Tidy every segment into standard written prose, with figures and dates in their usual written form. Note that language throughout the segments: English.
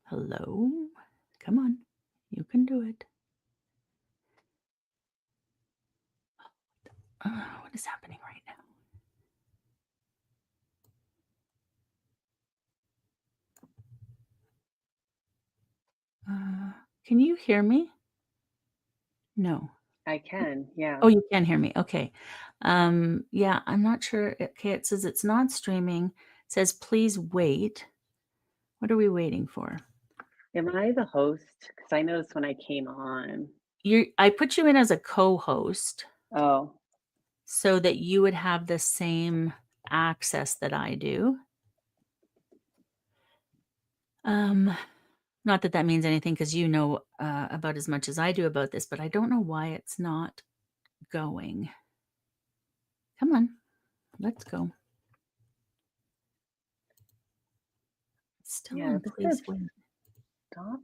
Hello? Come on. You can do it. What is happening right now? Can you hear me? No. I can, yeah. Oh, you can hear me. Okay. Yeah, I'm not sure. Okay, it says it's not streaming. It says please wait. What are we waiting for? Am I the host? Because I noticed when I came on. I put you in as a co-host Oh, so that you would have the same access that I do. Not that that means anything because you know about as much as I do about this, but I don't know why it's not going. Come on, let's go. Still yeah, on, this please says wait. stop.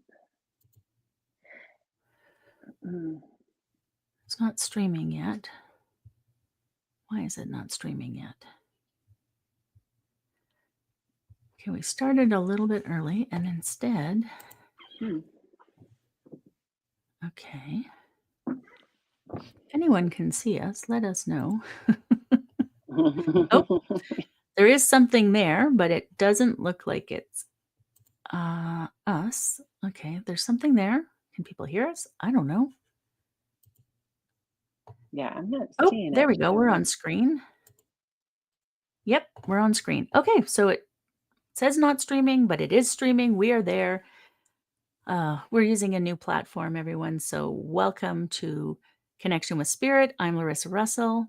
Mm, It's not streaming yet. Why is it not streaming yet? Okay, we started a little bit early and instead, hmm. okay. If anyone can see us, let us know. Oh, there is something there, but it doesn't look like it's us. Okay, there's something there. Can people hear us? I don't know. Yeah, I'm not Oh, seeing there it we go. We're on showing. screen. Yep, we're on screen. Okay, so it says not streaming, but it is streaming. We are there. We're using a new platform, everyone. So welcome to Connection with Spirit. I'm Larissa Russell.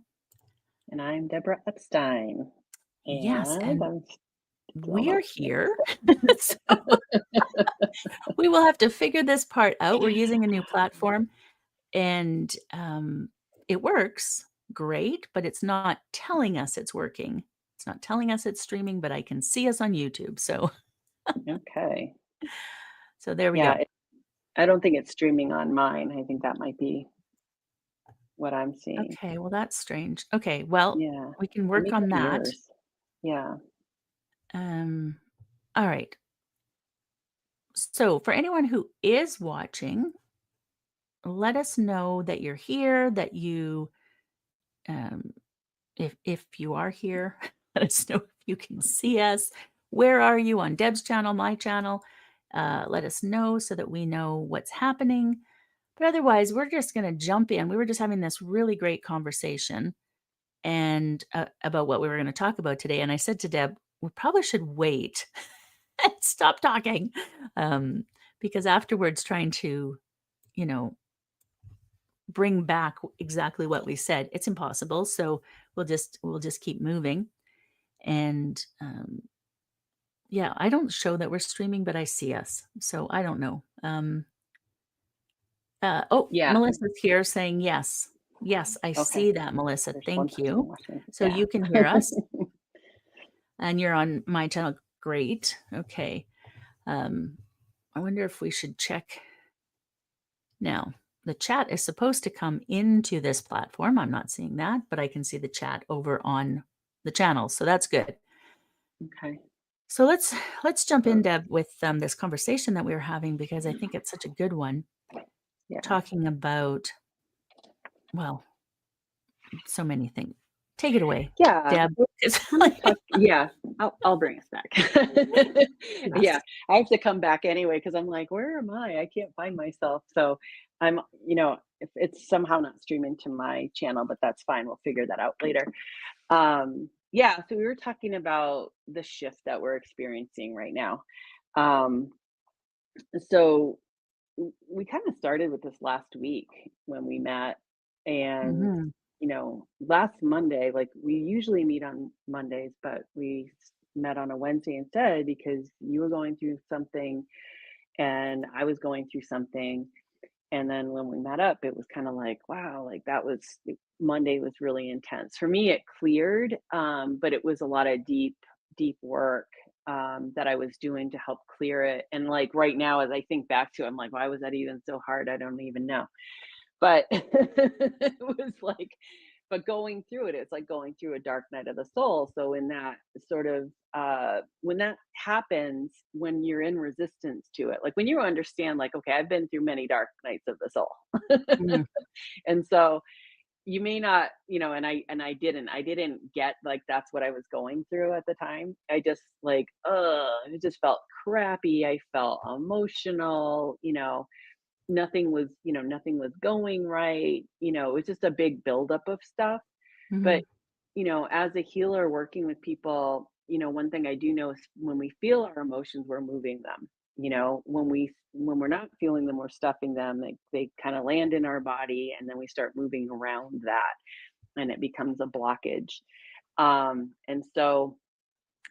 And I'm Deborah Epstein. Yes, And and I'm still we're not seeing here. So we will have to figure this part out. We're using a new platform and it works great, but it's not telling us it's working. It's not telling us it's streaming, but I can see us on YouTube. So Okay. there we Yeah, go. I don't think it's streaming on mine. I think that might be what I'm seeing. Okay, well, that's strange. Okay, well, Yeah. we can Let work me go on to that. yours. Yeah. Um, all right. So, for anyone who is watching, let us know that you're here, that you, um, if you are here, let us know if you can see us. Where are you on Deb's channel, my channel? Let us know so that we know what's happening. But otherwise, we're just going to jump in. We were just having this really great conversation and about what we were going to talk about today. And I said to Deb, we probably should wait and stop talking because afterwards, trying to, you know, bring back exactly what we said, it's impossible. So we'll just keep moving. And yeah, I don't show that we're streaming, but I see us, so I don't know. Oh, Yeah. Melissa's here saying yes. Yes, I Okay. see that, Melissa. There's one Thank person you. watching. So Yeah. you can hear us. And you're on my channel. Great. Okay. Um, I wonder if we should check now. The chat is supposed to come into this platform. I'm not seeing that, but I can see the chat over on the channel. So that's good. Okay. So let's jump in, Deb, with this conversation that we were having because I think it's such a good one. Yeah. Talking about, well, so many things. Take it away, Yeah, Deb. we're It's kind of like, talk yeah, I'll bring us back. yes. Yeah, I have to come back anyway because 'cause I'm like, "Where am I? I can't find myself." So, I'm if it's somehow not streaming to my channel, but that's fine, we'll figure that out later. Yeah, so we were talking about the shift that we're experiencing right now. Um, so we kind of started with this last week when we met, and Mhm. last Monday, like, we usually meet on Mondays, but met on a Wednesday instead because you were going through something and I was going through something. And then when we met up, it was kind of like, wow, like Monday was really intense for me. It cleared, but it was a lot of deep work that I was doing to help clear it. And like right now, as I think back to it, I'm like, why was that even so hard? I don't even know. But it was like, but going through it, it's like going through a dark night of the soul. So in that sort of when that happens, when you're in resistance to it, like when you understand, like, okay, I've been through many dark nights of the soul. Mhm. And so you may not, and I didn't get like that's what I was going through at the time. I just like, it just felt crappy. I felt emotional, nothing was going right. It was just a big buildup of stuff. But, Mhm. as a healer working with people, one thing I do know is when we feel our emotions, we're moving them. When we're not feeling them, we're stuffing them. They kind of land in our body, and then we start moving around that, and it becomes a blockage. And so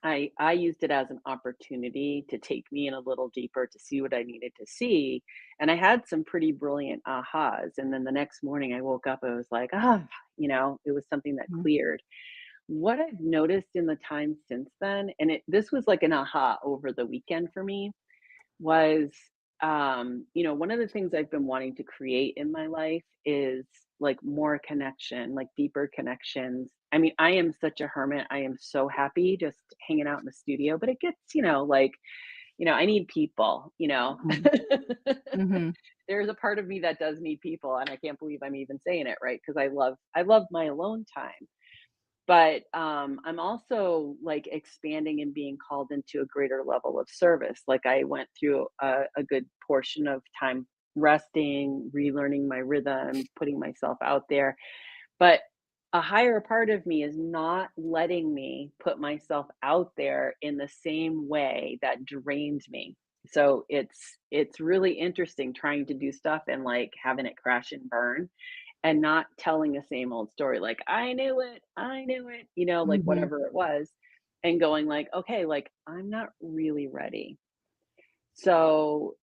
I used it as an opportunity to take me in a little deeper to see what I needed to see. And I had some pretty brilliant ahas. And then the next morning I woke up, I was like, it was something that Mhm. cleared. What I've noticed in the time since then, and this was like an aha over the weekend for me, was one of the things I've been wanting to create in my life is like more connection, like deeper connections. I mean, I am such a hermit. I am so happy just hanging out in the studio, but it gets, I need people. Mhm. Mhm. There's a part of me that does need people, and I can't believe I'm even saying it, right? Because I love my alone time. But, I'm also, like, expanding and being called into a greater level of service. Like, I went through a good portion of time resting, relearning my rhythms, putting myself out there, but a higher part of me is not letting me put myself out there in the same way that drains me. So it's really interesting trying to do stuff and, like, having it crash and burn and not telling the same old story, like, I knew it," like, Mhm. whatever it was, and going like, "Okay, like, I'm not really ready." So,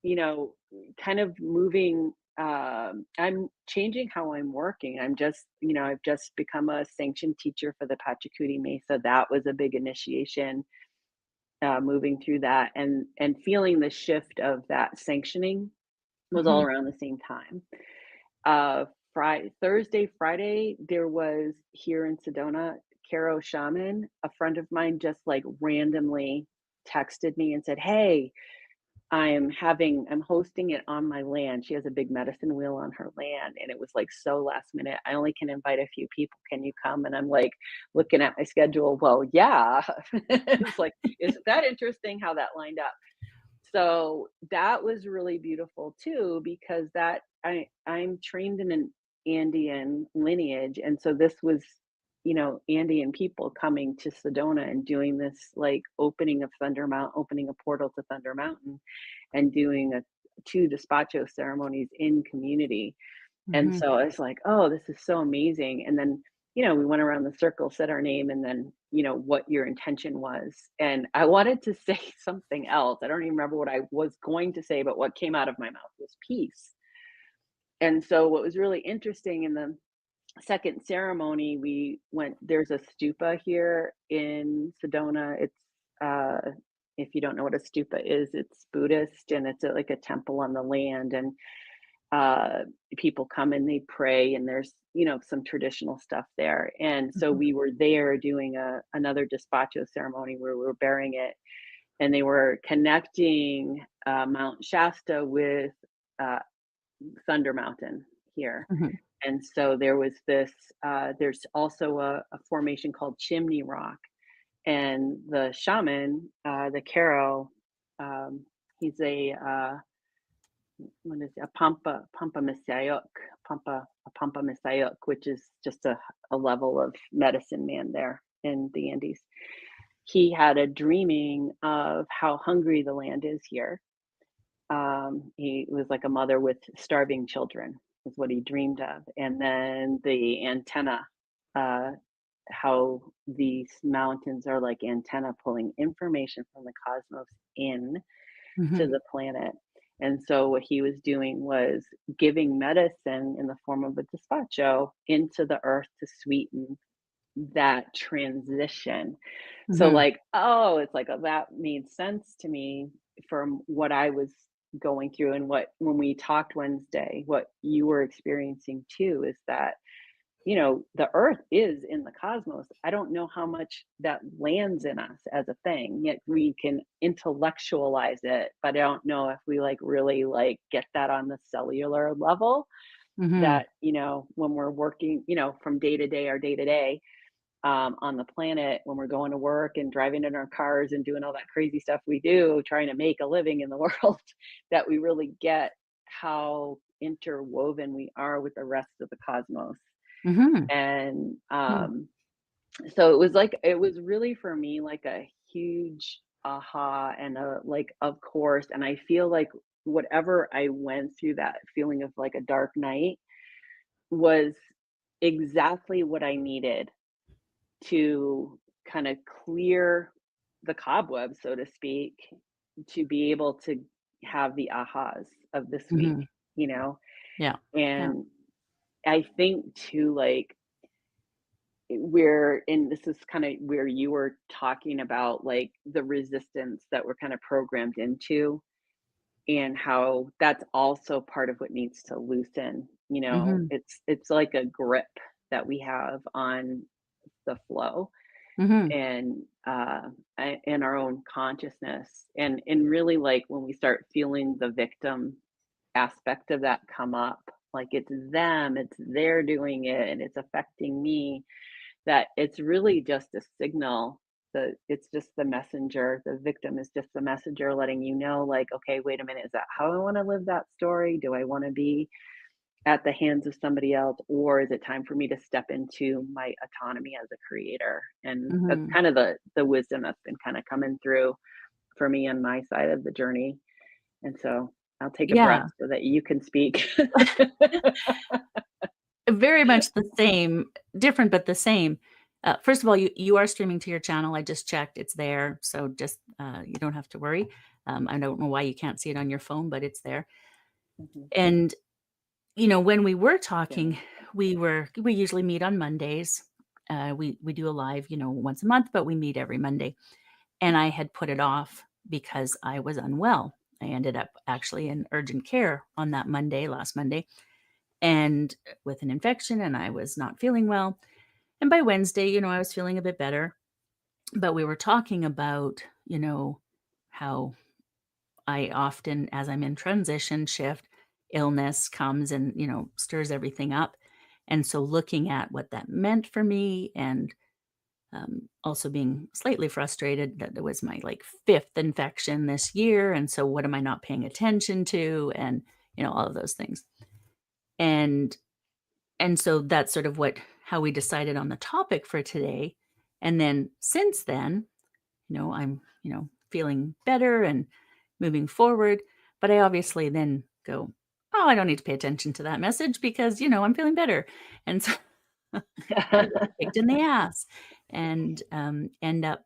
you know, kind of moving, I'm changing how I'm working. I've just become a sanctioned teacher for the Pachacuti Mesa. That was a big initiation, moving through that and feeling the shift of that sanctioning was all Mhm. around the same time. Thursday, Friday, there was here in Sedona, Caro Shaman, a friend of mine just like randomly texted me and said, "Hey, I'm hosting it on my land." She has a big medicine wheel on her land, and it was like so last minute. I only can invite a few people. Can you come? And I'm like looking at my schedule. Well, yeah. It's like, isn't that interesting how that lined up? So that was really beautiful too, because I'm trained in an Andean lineage, and so this was, Andean people coming to Sedona and doing this like opening a portal to Thunder Mountain, and doing a two despacho ceremonies in community. And Mhm. so I was like, "Oh, this is so amazing." And then, we went around the circle, said our name, and then, what your intention was. And I wanted to say something else. I don't even remember what I was going to say, but what came out of my mouth was peace. And so what was really interesting in the second ceremony, there's a stupa here in Sedona. If you don't know what a stupa is, it's Buddhist, and it's like a temple on the land. And uh, people come and they pray, and there's, some traditional stuff there. And so Mhm. we were there doing another despacho ceremony where we were bearing it, and they were connecting Mount Shasta with uh, Thunder Mountain here. Mhm. And so there's also a formation called Chimney Rock, and the shaman, the Caro, um, he's what is it? A Pampa Misayok, a Pampa Misayok, which is just a level of medicine man there in the Andes. He had a dreaming of how hungry the land is here. He was like a mother with starving children, is what he dreamed of. And then the antenna, uh, how these mountains are like antenna pulling information from the cosmos in to Mhm. the planet. And so what he was doing was giving medicine in the form of a despacho into the earth to sweeten that transition. So Mhm. like, it's like, that made sense to me from what I was going through, and what when we talked Wednesday, what you were experiencing too, is that the earth is in the cosmos. I don't know how much that lands in us as a thing. Yet we can intellectualize it, but I don't know if we like really like get that on the cellular level Mhm. that, when we're working, from day to day, our day to day, on the planet, when we're going to work and driving in our cars and doing all that crazy stuff we do, trying to make a living in the world, that we really get how interwoven we are with the rest of the cosmos. Mhm. And Yeah. so it was really for me like a huge aha and a like, of course. And I feel like whatever I went through, that feeling of like a dark night, was exactly what I needed to kind of clear the cobwebs, so to speak, to be able to have the ahas of this week, Mhm. you know? Yeah. Yeah. And I think too, like, we're and this is kind of where you were talking about like the resistance that we're kind of programmed into, and how that's also part of what needs to loosen. Mhm. It's like a grip that we have on the flow, Mhm. and in our own consciousness, and really like when we start feeling the victim aspect of that come up, like it's them, it's they're doing it and it's affecting me, that it's really just a signal. It's just the messenger. The victim is just the messenger letting you know, like, okay, wait a minute, is that how I want to live that story? Do I want to be at the hands of somebody else, or is it time for me to step into my autonomy as a creator? And that's Mhm. kind of the wisdom that's been kind of coming through for me on my side of the journey. And so I'll take a breath Yeah. so that you can speak. Very much the same, different but the same. First of all, you are streaming to your channel. I just checked, it's there, so just, you don't have to worry. I don't know why you can't see it on your phone, but it's there. Mhm. And, when we were Yeah. talking, we usually meet on Mondays. We do a live, once a month, but we meet every Monday. And I had put it off because I was unwell. I ended up actually in urgent care on that Monday, last Monday, and with an infection, and I was not feeling well. And by Wednesday, I was feeling a bit better, but we were talking about, how I often, as I'm in transition shift, illness comes and, stirs everything up. And so looking at what that meant for me, and also being slightly frustrated that it was my like fifth infection this year. And so what am I not paying attention to? And, all of those things. And so that's sort of how we decided on the topic for today. And then since then, I'm, feeling better and moving forward. But I obviously then go, oh, I don't need to pay attention to that message because, I'm feeling better. And so I get kicked in the ass and end up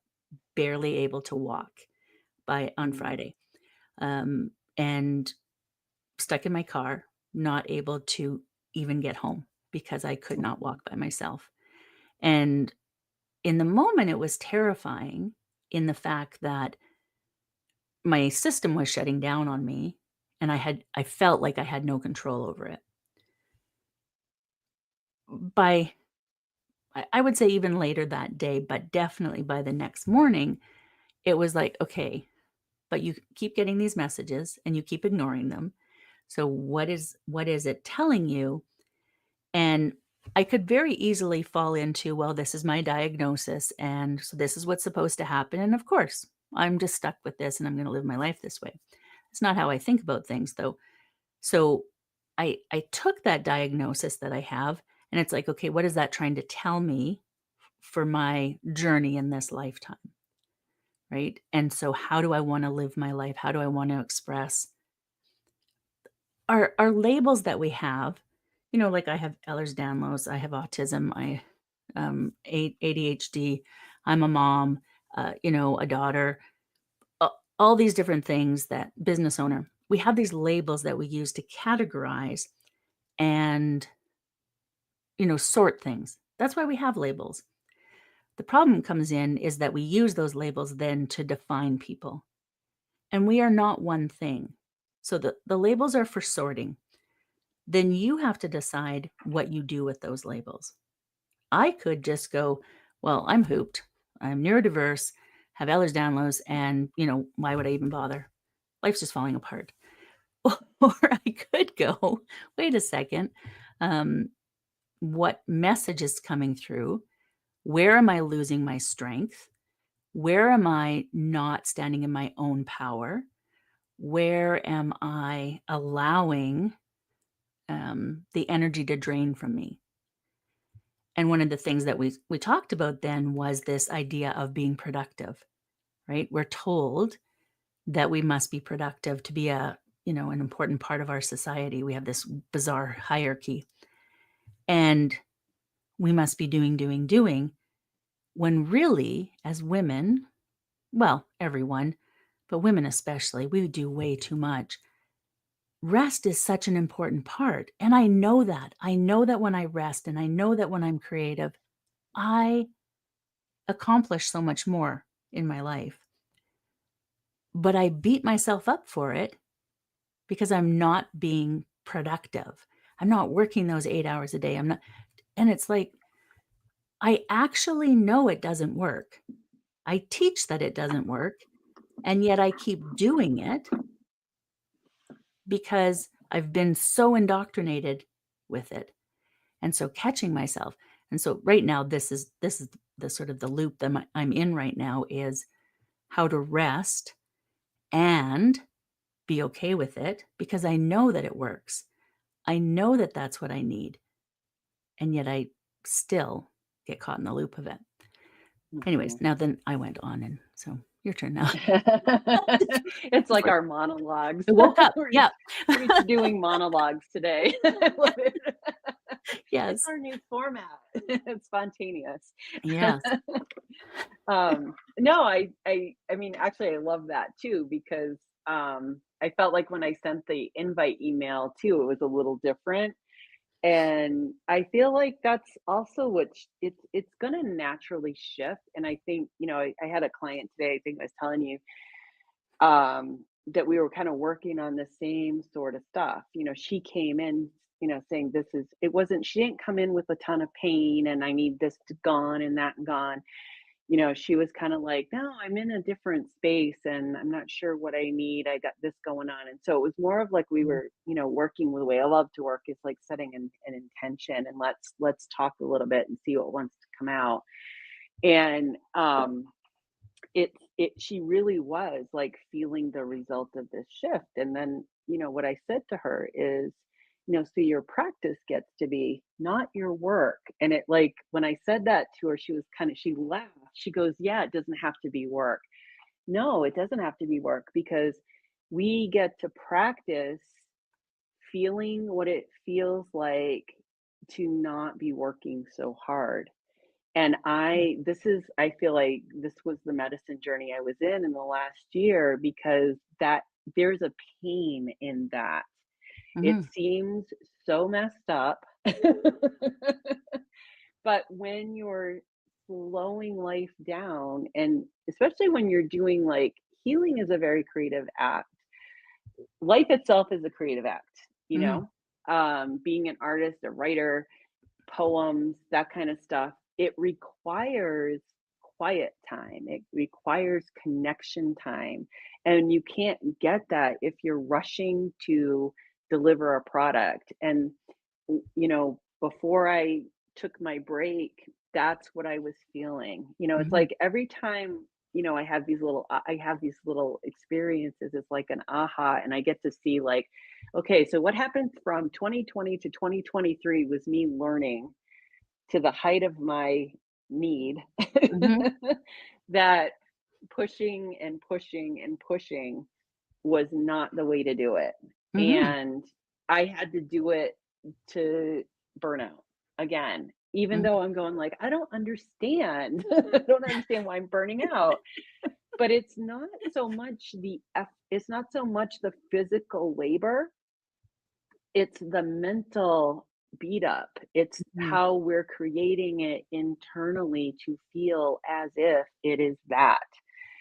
barely able to walk by on Mm, Friday, and stuck in my car, not able to even get home because I could not mhm. walk by myself. And in the moment, it was terrifying in the fact that my system was shutting down on me, and I felt like I had no control over it. By I would say even later that day, but definitely by the next morning, it was like, okay, but you keep getting these messages and you keep ignoring them. So what is it telling you? And I could very easily fall into, well, this is my diagnosis and so this is what's supposed to happen. And of course, I'm just stuck with this and I'm going to live my life this way. It's not how I think about things though. So I took that diagnosis that I have and it's like, okay, what is that trying to tell me for my journey in this lifetime? Right? And so how do I want to live my life? How do I want to express our labels that we have? Like I have Ehlers-Danlos, I have autism, I ADHD, I'm a mom, a daughter, all these different things, that business owner. We have these labels that we use to categorize and, sort things. That's why we have labels. The problem comes in is that we use those labels then to define people. And we are not one thing. So the labels are for sorting. Then you have to decide what you do with those labels. I could just go, well, I'm hooped. I'm neurodiverse, have Ehlers Danlos, and why would I even bother? Life's just falling apart. Or I could go, wait a second. Um, what message is coming through? Where am I losing my strength? Where am I not standing in my own power? Where am I allowing the energy to drain from me? And one of the things that we talked about then was this idea of being productive, right? We're told that we must be productive to be an important part of our society. We have this bizarre hierarchy, and we must be doing, doing, doing, when really, as women, well, everyone, but women especially, we do way too much. Rest is such an important part. And I know that. I know that when I rest and I know that when I'm creative, I accomplish so much more in my life. But I beat myself up for it because I'm not being productive. I'm not working those 8 hours a day. I'm not. And it's like, I actually know it doesn't work. I teach that it doesn't work. And yet I keep doing it because I've been so indoctrinated with it. And so catching myself. And so right now, this is the sort of the loop that I'm in right now, is how to rest and be okay with it, because I know that it works. I know that that's what I need. And yet I still get caught in the loop of it. Anyways, Mhm. now then I went on, and so your turn now. It's like For it. our monologues. I woke up. We're Yeah. we're each doing monologues today. I love it. It's Yes. our new format. It's spontaneous. Yes. No, I mean, actually, I love that too because I felt like when I sent the invite email too, it was a little different. And I feel like that's also it's gonna naturally shift. And I think, I had a client today, I think I was telling you, that we were kind of working on the same sort of stuff. She came in, saying it wasn't, she didn't come in with a ton of pain and I need this gone and that gone. She was kind of like, no, I'm in a different space and I'm not sure what I need. I got this going on. And so it was more of like we Mhm. were, working with the way I love to work is like setting an intention and let's talk a little bit and see what wants to come out. And she really was like feeling the result of this shift. And then, what I said to her is, so your practice gets to be not your work. And it like when I said that to her, she laughed. She goes, yeah, it doesn't have to be work. No, it doesn't have to be work because we get to practice feeling what it feels like to not be working so hard. And I feel like this was the medicine journey I was in the last year because that there's a pain in that. It Mhm. seems so messed up. But when you're slowing life down, and especially when you're doing like healing is a very creative act. Life itself is a creative act, Mhm. being an artist, a writer, poems, that kind of stuff, it requires quiet time. It requires connection time. And you can't get that if you're rushing to deliver a product. And, before I took my break, that's what I was feeling. It's Mhm. like every time, I have these little experiences, it's like an aha, and I get to see like, okay, so what happened from 2020 to 2023 was me learning to the height of my need Mhm. that pushing and pushing and pushing was not the way to do it. Mhm. And I had to do it to burnout again, even Mhm. though I'm going like, I don't understand. I don't understand why I'm burning out. But it's not so much the physical labor, it's the mental beat up. It's Mhm. how we're creating it internally to feel as if it is that.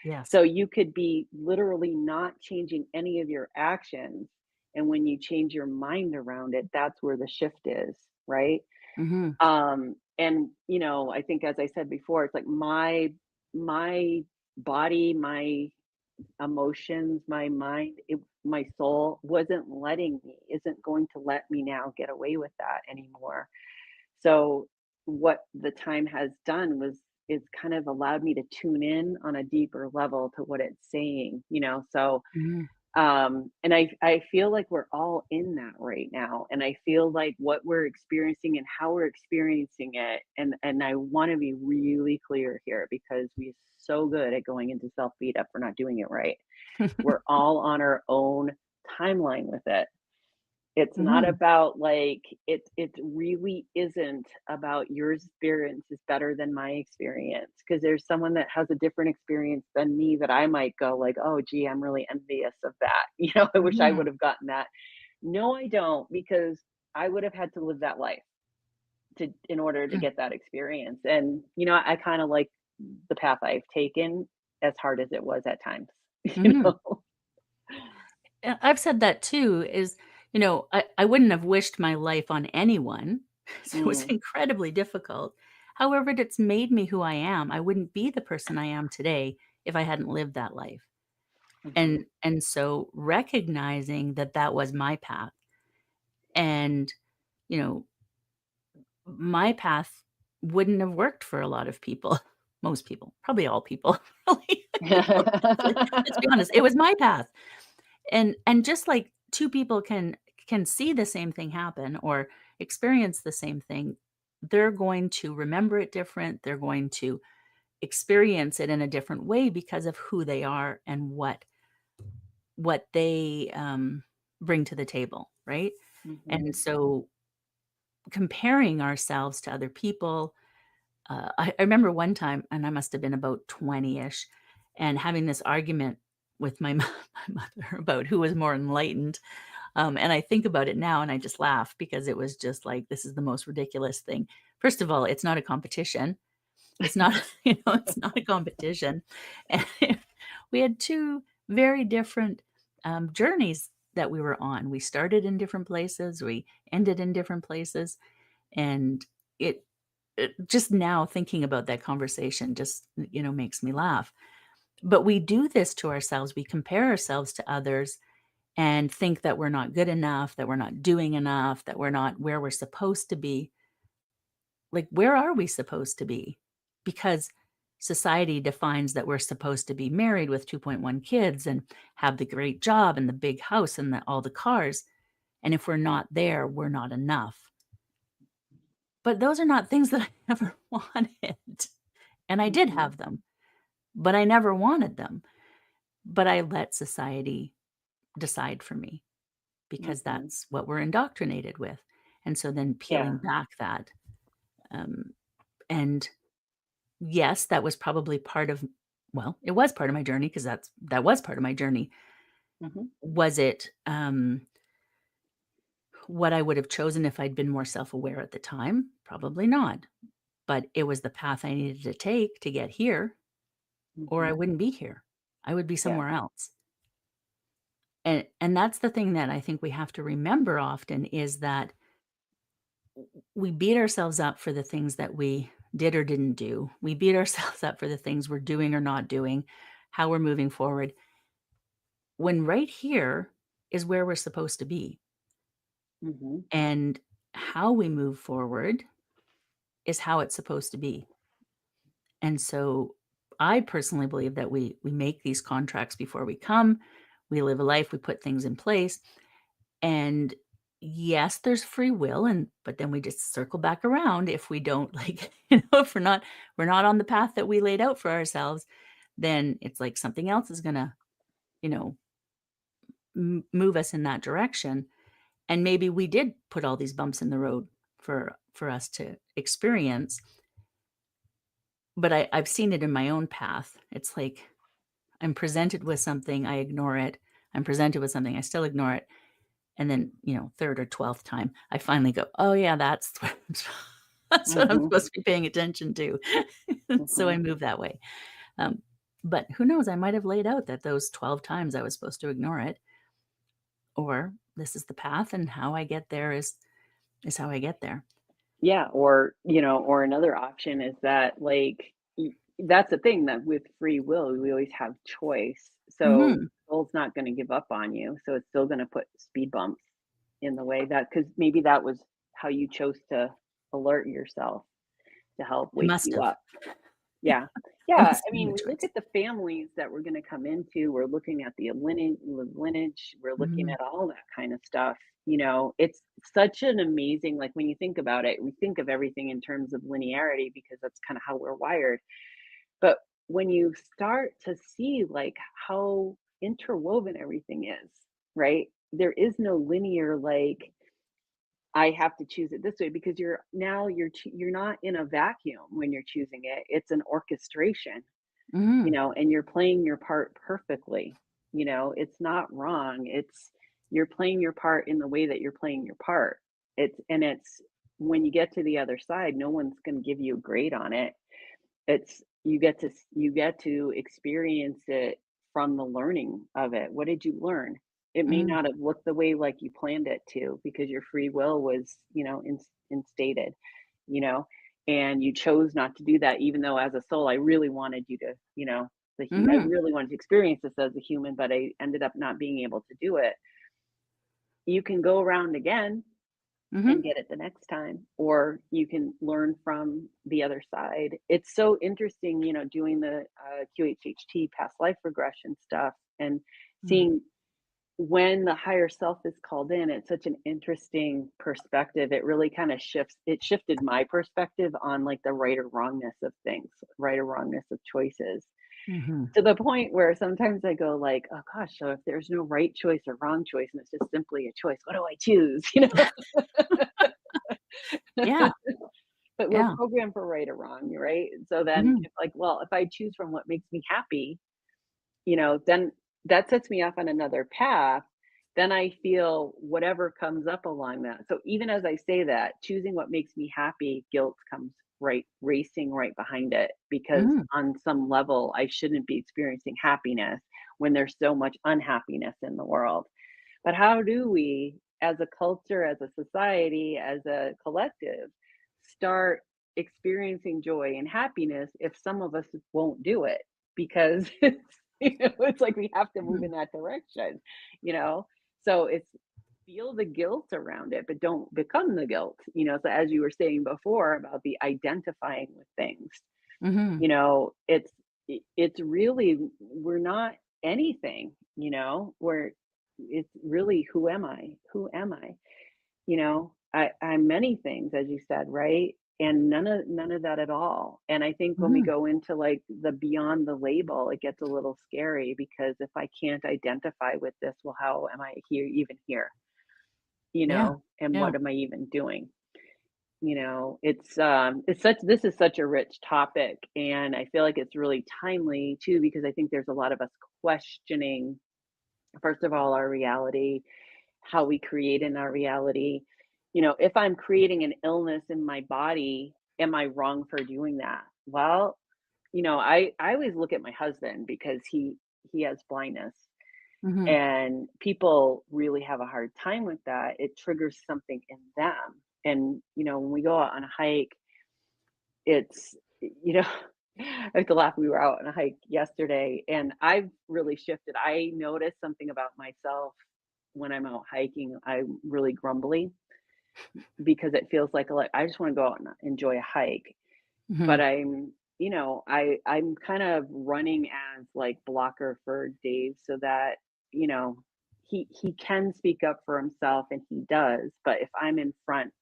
Yes. So you could be literally not changing any of your actions. And when you change your mind around it, that's where the shift is, right? Mhm. and, I think as I said before, it's like my body, my emotions, my mind, my soul wasn't letting me, isn't going to let me now get away with that anymore. So what the time has done was it's kind of allowed me to tune in on a deeper level to what it's saying, so Mhm. and I feel like we're all in that right now, and I feel like what we're experiencing and how we're experiencing it, and I want to be really clear here because we're so good at going into self beat up for not doing it right. We're all on our own timeline with it. It's not Mhm. about, like, it really isn't about your experience is better than my experience. Because there's someone that has a different experience than me that I might go like, "Oh, gee, I'm really envious of that." I wish I Mhm. would have gotten that. No, I don't, because I would have had to live that life to in order to Mm. get that experience, and, I kinda like the path I've taken, as hard as it was at times, you Mhm. know? I've said that too is, I wouldn't have wished my life on anyone. So it was Mm, incredibly difficult. However, it's made me who I am. I wouldn't be the person I am today if I hadn't lived that life. mhm, And so recognizing that that was my path and, you know, my path wouldn't have worked for a lot of people. Most people, probably all people, really. Honestly, let's be honest, it was my path. And just like 2 people can see the same thing happen or experience the same thing, they're going to remember it different, they're going to experience it in a different way because of who they are and what they, bring to the table, right? And mhm. so comparing ourselves to other people, I remember one time, and I must have been about 20-ish, and having this argument with my my mother about who was more enlightened. And I think about it now and I just laugh because it was just like, this is the most ridiculous thing. First of all, it's not a competition. It's not, it's not a competition. And we had two very different journeys that we were on. We started in different places, we ended in different places. And it, it just now thinking about that conversation just, makes me laugh. But we do this to ourselves. We compare ourselves to others and think that we're not good enough, that we're not doing enough, that we're not where we're supposed to be. Like, where are we supposed to be? Because society defines that we're supposed to be married with 2.1 kids and have the great job and the big house and all the cars. And if we're not there, we're not enough. But those are not things that I ever wanted. And I did Mhm, have them, but I never wanted them. But I let society decide for me, because mhm. that's what we're indoctrinated with. And so then peeling Yeah. back that, um, and yes, that was probably part of, well, it was part of my journey because that was part of my journey. Mhm. Was it, what I would have chosen if I'd been more self-aware at the time? Probably not, but it was the path I needed to take to get here, or I Mhm. wouldn't be here. I would be Yeah. somewhere else. And that's the thing that I think we have to remember often is that we beat ourselves up for the things that we did or didn't do. We beat ourselves up for the things we're doing or not doing, how we're moving forward, when right here is where we're supposed to be. Mhm. And how we move forward is how it's supposed to be. And so I personally believe that we make these contracts before we come. We live a life, we put things in place. And yes, there's free will, and but then we just circle back around if we don't like, if we're not on the path that we laid out for ourselves, then it's like something else is gonna, you know, move us in that direction. And maybe we did put all these bumps in the road for us to experience, but I've seen it in my own path. It's like I'm presented with something, I ignore it. I'm presented with something, I still ignore it. And then, 3rd or 12th time, I finally go, "Oh, yeah, that's that's what I'm Mhm. supposed to be paying attention to." So I Mhm. move that way. Um, but who knows? I might have laid out that those 12 times I was supposed to ignore it, or this is the path, and how I get there is how I get there. Yeah, or, or another option is that, like, that's the thing that with free will, we always have choice. So Mhm. soul's not going to give up on you. So it's still going to put speed bumps in the way that, because maybe that was how you chose to alert yourself to help It wake must you have. up. Yeah. It Yeah, must I have been mean, the we look choice. at the families that we're gonna come into, we're looking at the lineage, we're looking Mhm. at all that kind of stuff, it's such an amazing, like, when you think about it, we think of everything in terms of linearity because that's kinda how we're wired, but when you start to see, like, how interwoven everything is, right? There is no linear, like, I have to choose it this way because you're not in a vacuum when you're choosing it. It's an orchestration, Mhm. and you're playing your part perfectly. It's not wrong. You're playing your part in the way that you're playing your part. It's when you get to the other side, no one's going to give you a grade on it. It's you get to experience it from the learning of it. What did you learn? It may Mhm. not have looked the way like you planned it to because your free will was, instated, you know, and you chose not to do that even though as a soul I really wanted you to, I Mhm. really wanted to experience this as a human, but I ended up not being able to do it. You can go around again and Mhm. get it the next time, or you can learn from the other side. It's so interesting, doing the QHHT past life regression stuff and Mm. seeing when the higher self is called in. It's such an interesting perspective. It really kind of shifted my perspective on, like, the right or wrongness of things, right or wrongness of choices, Mhm. to the point where sometimes I go like, oh gosh, so if there's no right choice or wrong choice and it's just simply a choice, what do I choose? Yeah. But we're Yeah. programmed for right or wrong, right? So then Mhm. it's like, well, if I choose from what makes me happy, then that sets me off on another path. Then I feel whatever comes up along that. So even as I say that, choosing what makes me happy, guilt comes right racing right behind it because Mhm. on some level I shouldn't be experiencing happiness when there's so much unhappiness in the world. But how do we, as a culture, as a society, as a collective, start experiencing joy and happiness if some of us won't do it? Because it's like we have to move Mhm. in that direction, you know? So it's feel the guilt around it, but don't become the guilt, So as you were saying before about the identifying with things, Mhm. it's really we're not anything, we're it's really who am I? Who am I? I'm many things, as you said, right? And none of that at all. And I think when we Mhm. go into, like, the beyond the label, it gets a little scary because if I can't identify with this, well, how am I here even here? Yeah. And Yeah. what am I even doing? It's such this is such a rich topic, and I feel like it's really timely too because I think there's a lot of us questioning, first of all, our reality, how we create in our reality. If I'm creating an illness in my body, am I wrong for doing that? Well, I always look at my husband because he has blindness, Mhm. and people really have a hard time with that. It triggers something in them. And when we go out on a hike, it's I have to laugh. We were out on a hike yesterday, and I've really shifted. I noticed something about myself when I'm out hiking. I'm really grumbly because it feels like I just want to go out and enjoy a hike. But Mhm. I'm kind of running as, like, blocker for Dave so that you know he can speak up for himself, and he does. But if I'm in front,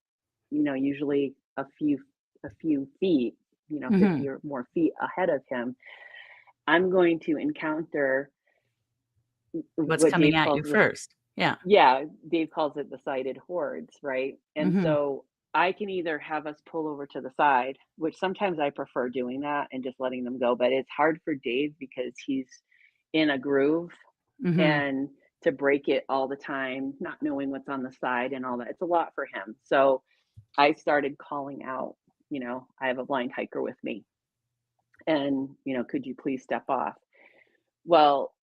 usually a few feet, 50 Mhm. or more feet ahead of him, I'm going to encounter What's what coming Dave at you calls the first. Yeah. yeah, Dave calls it the sighted hordes, right? And Mhm. so I can either have us pull over to the side, which sometimes I prefer doing that and just letting them go, but it's hard for Dave because he's in a groove, Mhm. and to break it all the time, not knowing what's on the side and all that, it's a lot for him. So I started calling out, I have a blind hiker with me, and, could you please step off? Well,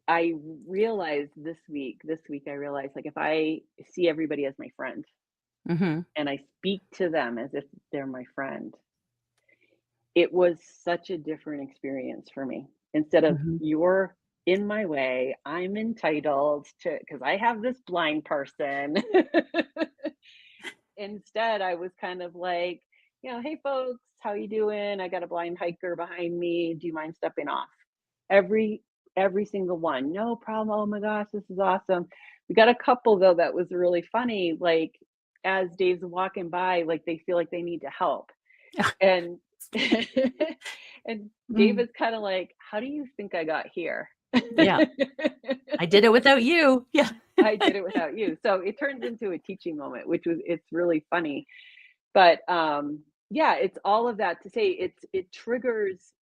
I realized this week I realized, like, if I see everybody as my friend, Mhm. and I speak to them as if they're my friend. It was such a different experience for me. Instead of, Mhm. "You're in my way, I'm entitled to because I have this blind person." Instead, I was kind of like, "Hey folks, how you doing? I got a blind hiker behind me. Do you mind stepping off?" Every every single one. "No problem. Oh my gosh, this is awesome." We got a couple though that was really funny, like, as Dave's walking by, like, they feel like they need to help. And and Dave Mm. is kinda like, "How do you think I got here?" Yeah. I did it without you. Yeah. I did it without you. So it turns into a teaching moment, which was it's really funny. But yeah, it's all of that to say it triggers,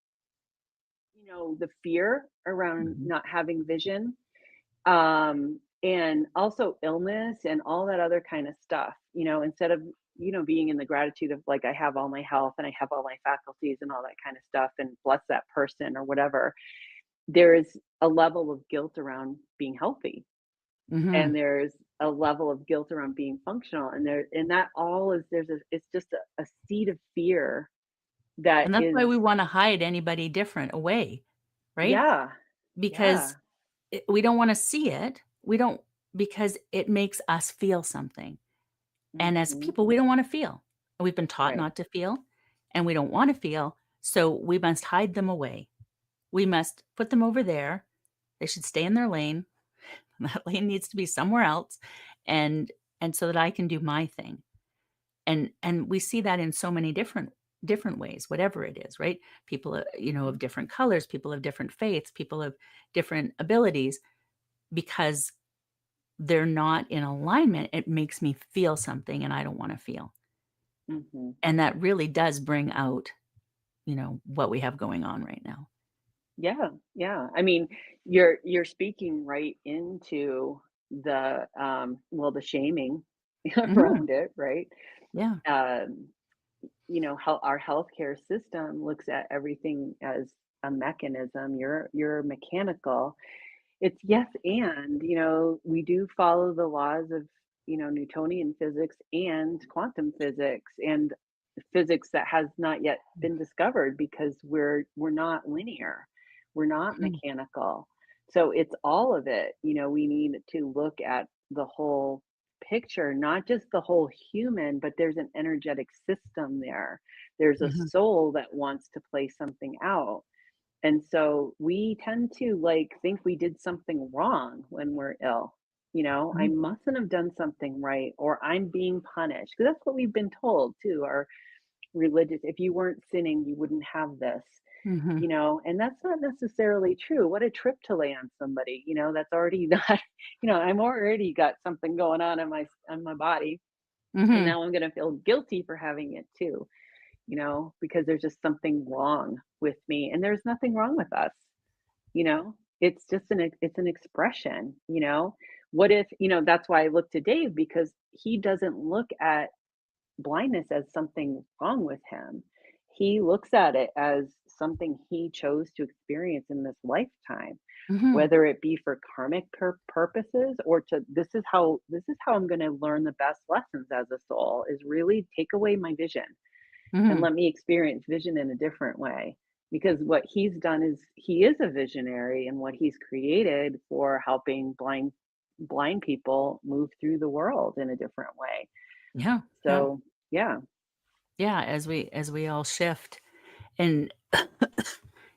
the fear around Mhm. not having vision, and also illness and all that other kind of stuff, instead of, being in the gratitude of like I have all my health and I have all my faculties and all that kind of stuff and bless that person or whatever. There is a level of guilt around being healthy, and Mhm. there's a level of guilt around being functional, and that all is it's just a seed of fear that And that's why is. we wanna hide anybody different away, right? Yeah, Because yeah. we don't wanna see it. We don't because it makes us feel something. And as Hmm. people, we don't wanna feel. We've been taught Right. not to feel, and we don't wanna feel, so we must hide them away. We must put them over there. They should stay in their lane. That lane needs to be somewhere else, and so that I can do my thing. And we see that in so many different ways, whatever it is, right? People, of different colors, people of different faiths, people of different abilities, because they're not in alignment, it makes me feel something and I don't wanna feel. Hmm. And that really does bring out, what we have going on right now. Yeah, yeah. I mean, you're speaking right into the shaming Mhm. around it, right? Yeah. Um, how our healthcare system looks at everything as a mechanism. You're mechanical. It's yes, and we do follow the laws of Newtonian physics and quantum physics and physics that has not yet been discovered because we're not linear, we're not Mhm. mechanical. So it's all of it. We need to look at the whole picture, not just the whole human, but there's an energetic system there. There's a Mhm. soul that wants to play something out, and so we tend to like think we did something wrong when we're ill. I Mhm. mustn't have done something right, or I'm being punished. Because that's what we've been told too. Our religious, if you weren't sinning, you wouldn't have this, Mhm. and that's not necessarily true. What a trip to lay on somebody, that's already not, I'm already got something going on my body. And Mhm. now I'm going to feel guilty for having it too, because there's just something wrong with me. And there's nothing wrong with us. It's just it's an expression. What if, that's why I look to Dave, because he doesn't look at blindness as something wrong with him. He looks at it as something he chose to experience in this lifetime, Mhm. whether it be for karmic purposes, or to this is how I'm going to learn the best lessons as a soul, is really take away my vision and Mhm. let me experience vision in a different way. Because what he's done is he is a visionary, and what he's created for helping blind people move through the world in a different way. Yeah. Yeah. So yeah. Yeah, as we all shift. And,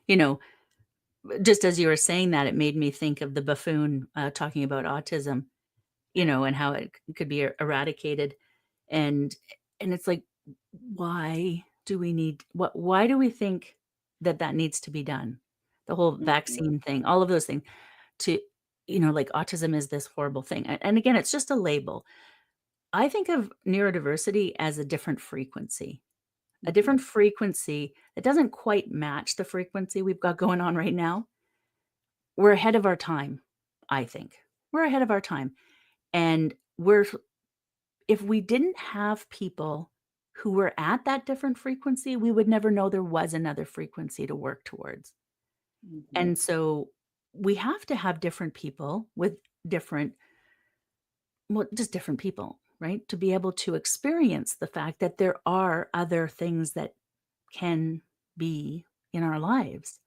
you know, just as you were saying that, it made me think of the buffoon, talking about autism, and how it could be eradicated. And it's like, why do we need why do we think that that needs to be done? The whole Hmm. vaccine thing, all of those things to like autism is this horrible thing. And again, it's just a label. I think of neurodiversity as a Hmm. different frequency that doesn't quite match the frequency we've got going on right now. We're ahead of our time, I think. We're ahead of our time. And if we didn't have people who were at that different frequency, we would never know there was another frequency to work towards. Hmm. And so we have to have different people with different, well, just different people. right? To be able to experience the fact that there are other things that can be in our lives.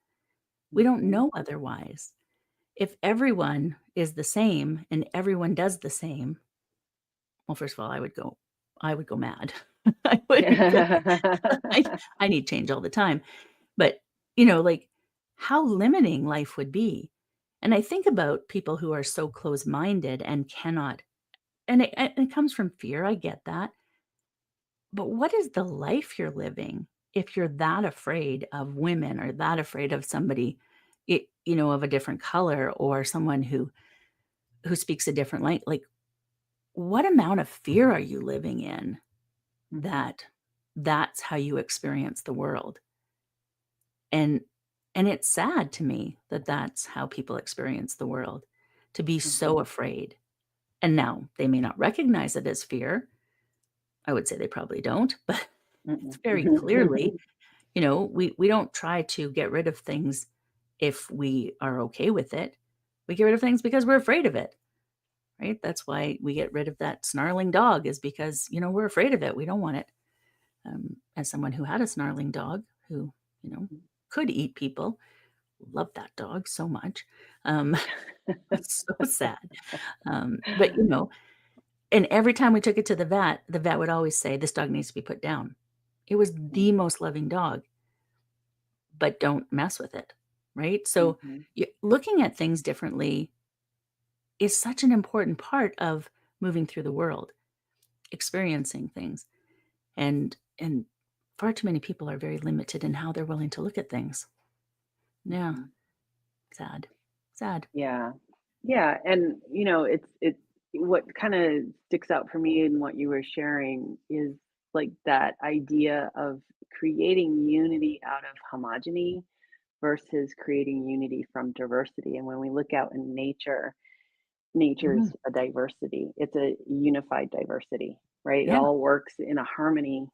We don't Mhm. know otherwise. If everyone is the same and everyone does the same, well, first of all, I would go mad. I would because I I need change all the time. But, like, how limiting life would be. And I think about people who are so close-minded and cannot, and it comes from fear, I get that. But what is the life you're living if you're that afraid of women or that afraid of somebody, of a different color or someone who speaks a different language? Like, what amount of fear are you living in Mhm. that that's how you experience the world? And and it's sad to me that that's how people experience the world, to be so Mhm. afraid. And now they may not recognize it as fear. I would say they probably don't, but it's Mm-mm. very clearly, we don't try to get rid of things if we are okay with it. We get rid of things because we're afraid of it, right? That's why we get rid of that snarling dog, is because, we're afraid of it. We don't want it. As someone who had a snarling dog who, you know, could eat people, love that dog so much. Um, it's so sad. But, and every time we took it to the vet would always say, "This dog needs to be put down." It was the Mm. most loving dog, but don't mess with it, right? So, Mhm. looking at things differently is such an important part of moving through the world, experiencing things, and far too many people are very limited in how they're willing to look at things. Yeah, Mhm. sad, sad. Yeah. Yeah, and, it's what kinda sticks out for me in what you were sharing is, like, that idea of creating unity out of homogeny versus creating unity from diversity, and when we look out in nature, nature's Mhm. a diversity. It's a unified diversity, right? It Yeah, all works in a harmony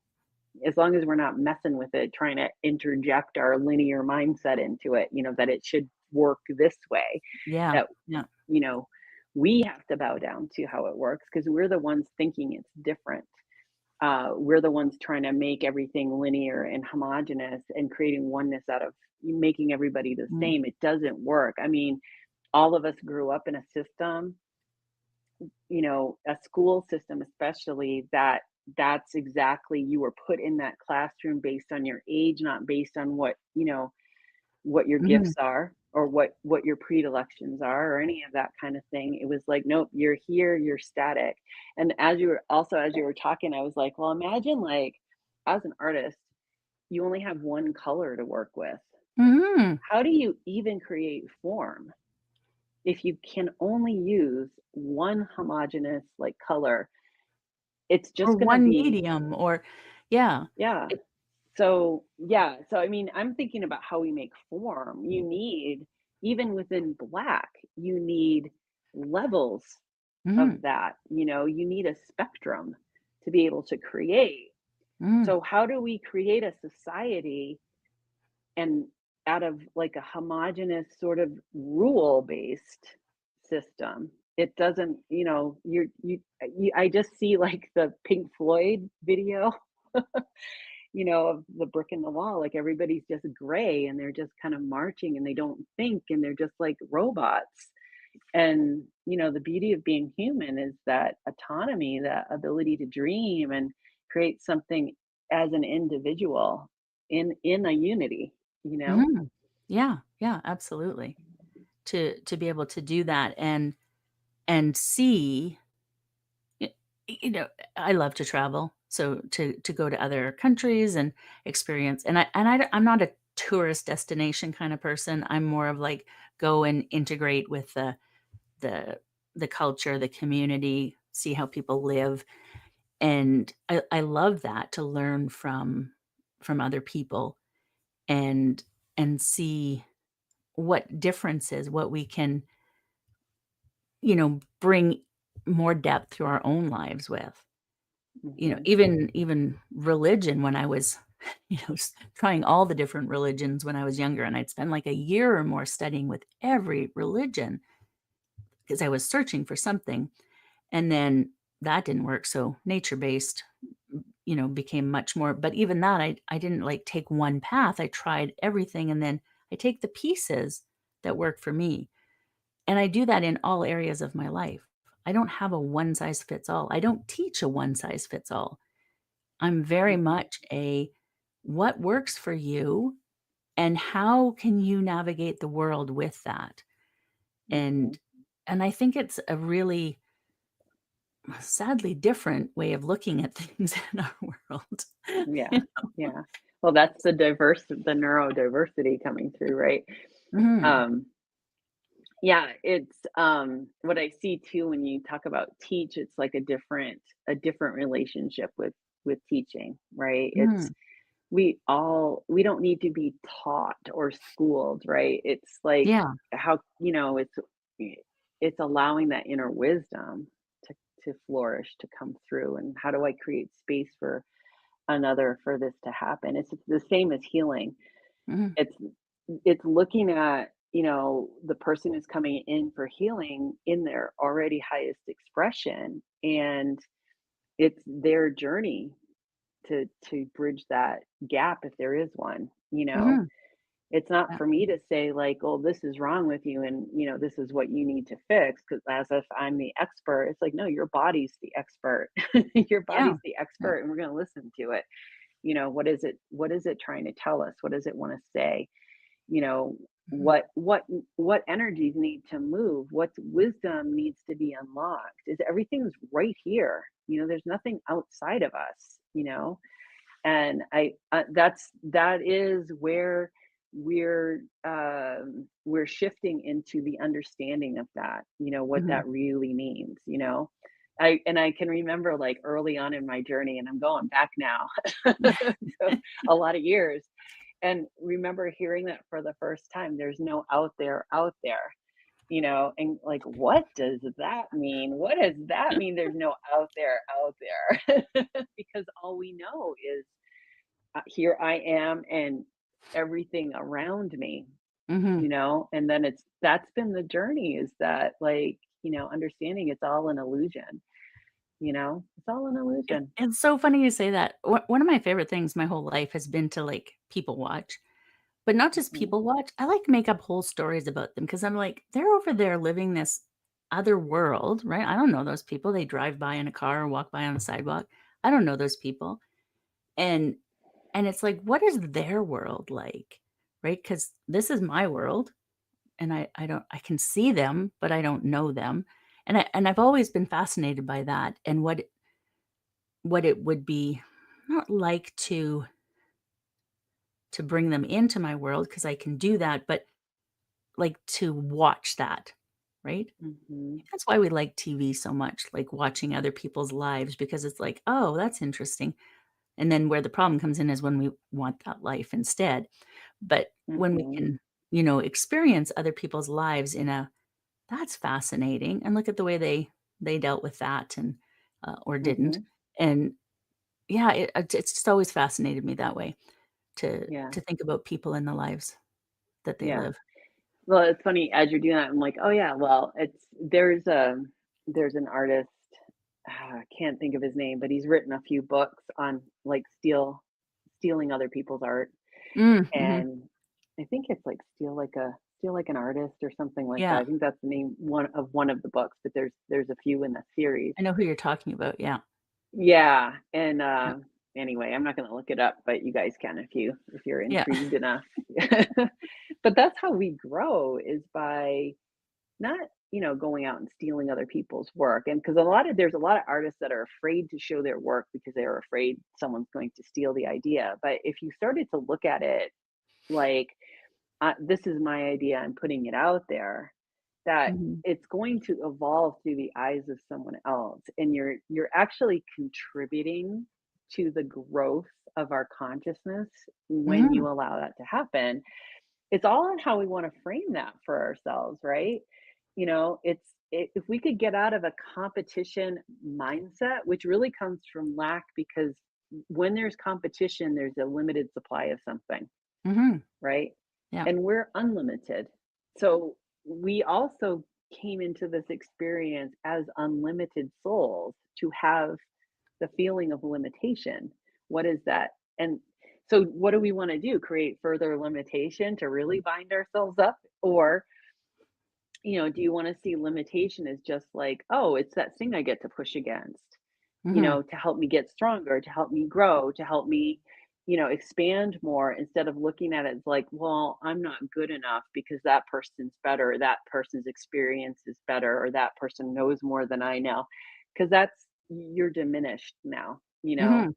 as long as we're not messing with it, trying to interject our linear mindset into it, that it should work this way, yeah, that, yeah. you know, we have to bow down to how it works because we're the ones thinking it's different. We're the ones trying to make everything linear and homogenous and creating oneness out of making everybody the Mm, same. It doesn't work. I mean, all of us grew up in a system, a school system especially, that's exactly, you were put in that classroom based on your age, not based on what your mhm, gifts are or what your predilections are or any of that kind of thing. It was like, nope, you're here, you're static. And as you were talking, I was like, well, imagine, like, as an artist, you only have one color to work with. mhm. How do you even create form if you can only use one homogeneous, like, color? It's Or just gonna one be, medium or yeah. yeah. It So, yeah, so I mean, I'm thinking about how we make form. You need, even within black, you need levels mhm, of that, you need a spectrum to be able to create. mm, So how do we create a society and out of, like, a homogeneous sort of rule-based system? It doesn't, I just see, like, the Pink Floyd video, of the brick in the wall, like, everybody's just gray and they're just kind of marching and they don't think and they're just like robots. And, the beauty of being human is that autonomy, that ability to dream and create something as an individual in a unity, you know? mhm. Yeah, yeah, absolutely. To be able to do that and see, y you know, I love to travel, so to go to other countries and experience, I'm not a tourist destination kind of person. I'm more of like, go and integrate with the the culture, the community, see how people live, and I love that, to learn from other people and see what differences, what we can, bring more depth to our own lives with. Mhm. Even religion when I was, trying all the different religions when I was younger, and I'd spend like a year or more studying with every religion because I was searching for something. And then that didn't work, so nature-based, became much more, but even that, I didn't, like, take one path, I tried everything, and then I take the pieces that work for me, and I do that in all areas of my life. I don't have a one size fits all. I don't teach a one size fits all. I'm very Mhm. much what works for you and how can you navigate the world with that? Mhm. And and I think it's a really sadly different way of looking at things in our world. Yeah. You know? Yeah. Well, that's the neurodiversity coming through, right? Mhm. Um, yeah, it's what I see too when you talk about teach, it's like a different relationship with teaching, right? It's Mm. we don't need to be taught or schooled, right? It's like Yeah. how, it's allowing that inner wisdom to flourish, to come through, and how do I create space for another for this to happen? It's the same as healing. Mhm. It's it's looking at, the person who's coming in for healing in their already highest expression, and it's their journey to bridge that gap if there is one. Mhm. It's not Yeah. for me to say like, "Oh, this is wrong with you and, this is what you need to fix," because as if I'm the expert. It's like, "No, your body's the expert." Your Yeah. body's the Yeah. expert, and we're gonna listen to it. What is it trying to tell us? What does it wanna say? You know, Mhm. what energies need to move? What wisdom needs to be unlocked? Is everything's right here. There's nothing outside of us. And that is where we're shifting into the understanding of that, what Mhm. that really means. I can remember like early on in my journey, and I'm going back now to a lot of years, and remember hearing that for the first time. There's no out there, and like, what does that mean? What does that mean? There's no out there, because all we know is, here I am and everything around me, Mhm. and then that's been the journey, is that like, understanding it's all an illusion, it's all an illusion. It's so funny you say that. One of my favorite things my whole life has been to, like, people watch, but not just Mhm, people watch. I like make up whole stories about them because 'cause I'm like, "They're over there living this other world," right? I don't know those people. They drive by in a car or walk by on the sidewalk. I don't know those people. And and it's like, what is their world like? Right? Because this is my world, and I can see them, but I don't know them. And I've always been fascinated by that and what it would be not like to bring them into my world because I can do that, but like to watch that, right? mhm, That's why we like TV so much, like watching other people's lives because it's like, "Oh, that's interesting." And then where the problem comes in is when we want that life instead. But when we mhm, can, experience other people's lives in a that's fascinating, and look at the way they dealt with that and, or didn't. mhm, And yeah, it's just always fascinated me that way to yeah, to think about people in the lives that they yeah. live. Well, it's funny as you're doing that, I'm like, oh yeah, well, there's an artist, I can't think of his name, but he's written a few books on like stealing other people's art. Mm, mhm. And I think it's like Steal Like an Artist or something like that. Yeah, I think that's the name one of the books, but there's a few in the series. I know who you're talking about, yeah, Yeah, and, yeah, anyway, I'm not gonna look it up, but you guys can if you're yeah, intrigued enough. But that's how we grow, is by not, going out and stealing other people's work. And because there's a lot of artists that are afraid to show their work because they're afraid someone's going to steal the idea. But if you started to look at it like, this is my idea, I'm putting it out there, that mhm, it's going to evolve through the eyes of someone else, and you're actually contributing to the growth of our consciousness when mhm, you allow that to happen. It's all on how we want to frame that for ourselves, right? If we could get out of a competition mindset, which really comes from lack, because when there's competition, there's a limited supply of something, mhm, right? yeah, And we're unlimited. So we also came into this experience as unlimited souls to have the feeling of limitation. What is that? And so, what do we want to do? Create further limitation to really bind ourselves up? Or, do you want to see limitation as just like, oh, it's that thing I get to push against, Mhm. to help me get stronger, to help me grow, to help me, expand more instead of looking at it as like, well, I'm not good enough because that person's better, or that person's experience is better, or that person knows more than I know. Because you're diminished now. Mhm.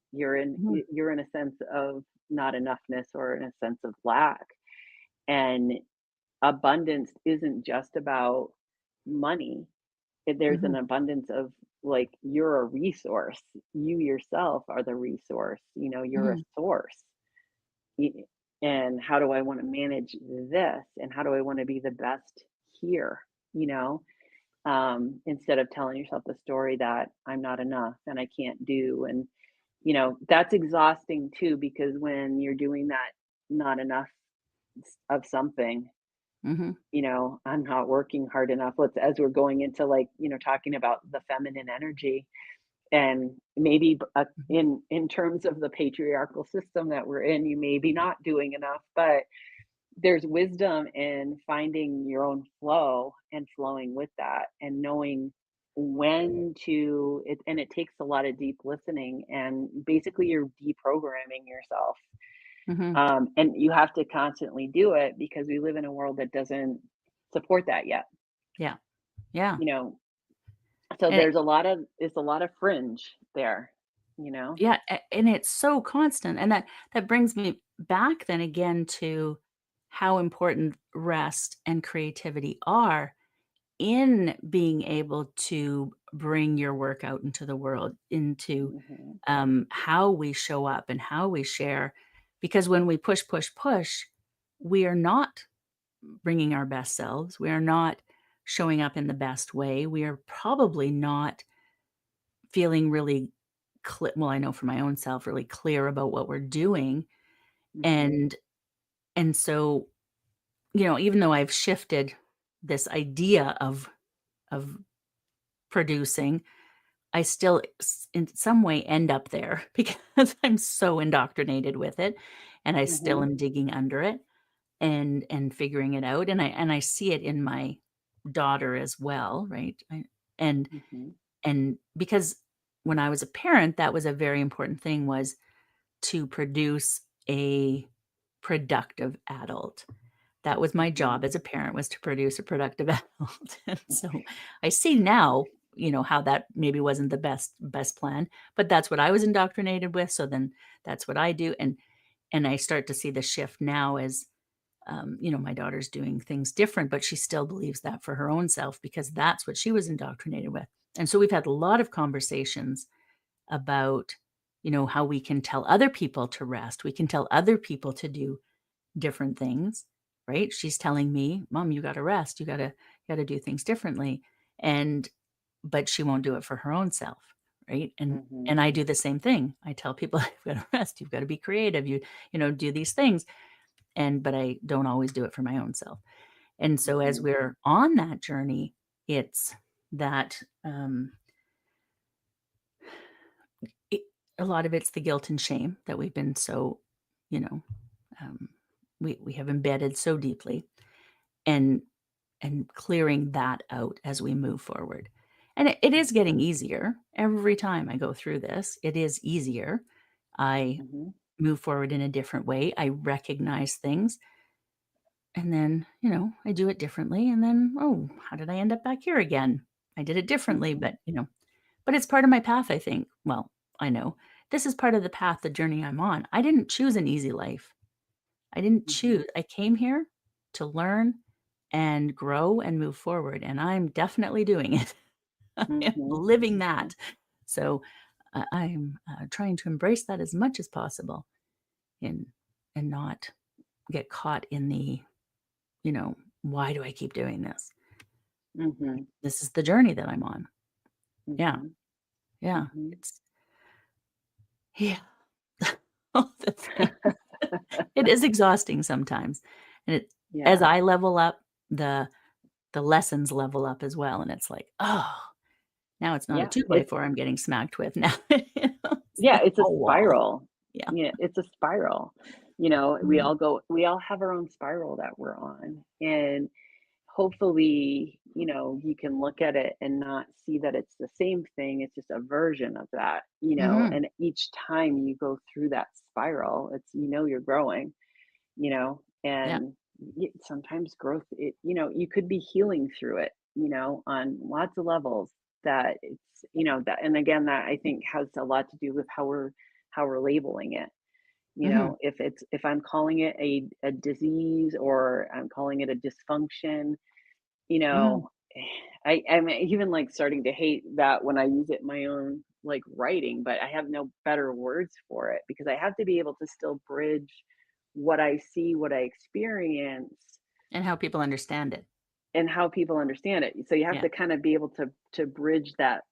Mhm. You're in a sense of not enoughness or in a sense of lack. And abundance isn't just about money. There's an Mhm. abundance of, like, you're a resource. You yourself are the resource, you're a Mhm. source. Y and how do I wanna manage this, and how do I wanna be the best here, you know? Instead of telling yourself the story that I'm not enough and I can't do, and, that's exhausting too because when you're doing that not enough of something, Mhm. I'm not working hard enough. Let's as we're going into, like, talking about the feminine energy and maybe Mhm. in terms of the patriarchal system that we're in, you may be not doing enough, but there's wisdom in finding your own flow and flowing with that and knowing when to it, and it takes a lot of deep listening, and basically you're deprogramming yourself. Mhm. And you have to constantly do it because we live in a world that doesn't support that yet, Yeah. Yeah. you know. So And it's a lot of fringe there, you know. yeah, and it's so constant, and that brings me back then again to how important rest and creativity are in being able to bring your work out into the world, into, Mhm. how we show up and how we share, because when we push, push, push, we are not bringing our best selves, we are not showing up in the best way, we are probably not feeling really well, I know for my own self, really clear about what we're doing, Mhm. and so, even though I've shifted this idea of producing, I still in some way end up there because I'm so indoctrinated with it, and I still Mhm. am digging under it and figuring it out, and I see it in my daughter as well, right? And Mhm. because when I was a parent, that was a very important thing, was to produce a productive adult. That was my Mhm. job as a parent, was to produce a productive adult, and so I see now, how that maybe wasn't the best plan, but that's what I was indoctrinated with, so then that's what I do, and I start to see the shift now as, my daughter's doing things different, but she still believes that for her own self because that's what she was indoctrinated with, and so we've had a lot of conversations about, how we can tell other people to rest, we can tell other people to do different things, right? She's telling me, "Mom, you gotta rest. You gotta do things differently." And but she won't do it for her own self, right? And Mhm. I do the same thing. I tell people, "You've gotta rest. You've gotta be creative. Do these things." But I don't always do it for my own self. And so as Mhm. we're on that journey, it's that, it a lot of it's the guilt and shame that we've been so, you know, um, we have embedded so deeply, and clearing that out as we move forward. And it is getting Mhm. easier. Every time I go through this, it is easier. I Mhm. move forward in a different way. I recognize things, and then, I do it differently, and then, "Oh, how did I end up back here again? I did it differently," Mhm. but it's part of my path, I think. Well, I know. This is part of the path, the journey I'm on. I didn't choose an easy life. I didn't Mhm. choose. I came here to learn and grow and move forward, and I'm definitely doing it. I am Mhm. living Mhm. that. So, I'm, trying to embrace that as much as possible, and not get caught in the, "Why do I keep doing this?" Mhm. This is the journey that I'm on. Yeah, Mhm. yeah. Mhm. Yeah. All the things. It is exhausting sometimes, and as Yeah. I level up, the the lessons level up as well, and it's like, "Oh, now it's not a Yeah, 2 by it's 4 I'm getting smacked with now." It's yeah, a it's a whole wall. spiral. Yeah. Yeah, it's a spiral. You know, Mhm. we all have our own spiral that we're on. And hopefully, you know, you can look at it and not see that it's the same thing. It's just a version of that, you know, Mhm. and each time you go through that spiral, it's, you know, you're growing, you know, Yeah. and sometimes growth, you know, you could be healing through it, you know, on lots of levels that it's, you know, that, and again, that I think has a lot to do with how we're labeling it. You Mhm. know, if I'm calling it a disease or I'm calling it a dysfunction, you Mhm. know, I'm even like starting to hate that when I use it in my own like writing, but I have no better words for it because I have to be able to still bridge what I see, what I experience, And how people understand it. and how people understand it. So you have Yeah. to kind of be able to bridge that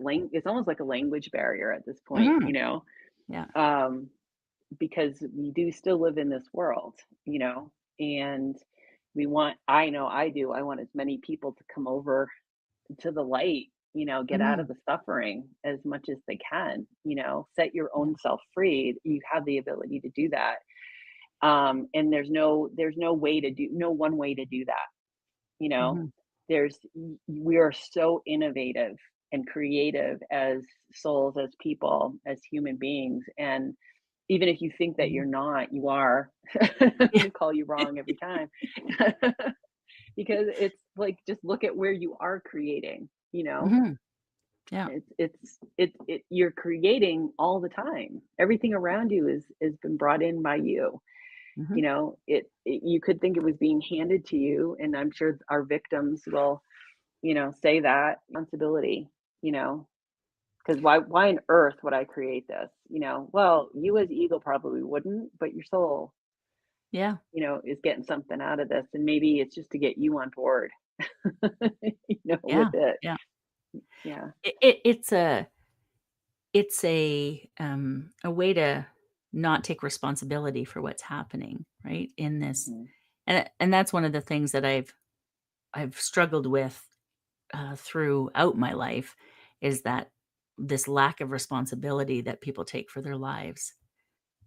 language. It's almost like a language barrier at this point, you Mhm. know. Yeah. Um, because we do still live in this world, you know, and I know I do, I want as many people to come over to the light, you know, get out of Mhm. the suffering as much as they can, you know, set your Yeah. own self free. You have the ability to do that. And there's no one way to do that, you know. Mhm. We are so innovative and creative as souls, as people, as human beings, and even if you think that Mhm. you're not, you are. Yeah. We'll call you wrong every time. Because it's like, just look at where you are creating, you know? Mhm. Yeah. You're creating all the time. Everything around you is been brought in by you. Mhm. You know, you could think it was being handed to you, and I'm sure our victims will, you know, say that responsibility, you know, because why on earth would I create this? You know, well, you as ego probably wouldn't, but your soul, Yeah. you know, is getting something out of this, and maybe it's just to get you on board, you know, with Yeah. it. Yeah. Yeah. It's a way to not take responsibility for what's happening, right, in this, Mhm. and that's one of the things that I've struggled with, throughout my life, is that this lack of responsibility that people take for their lives.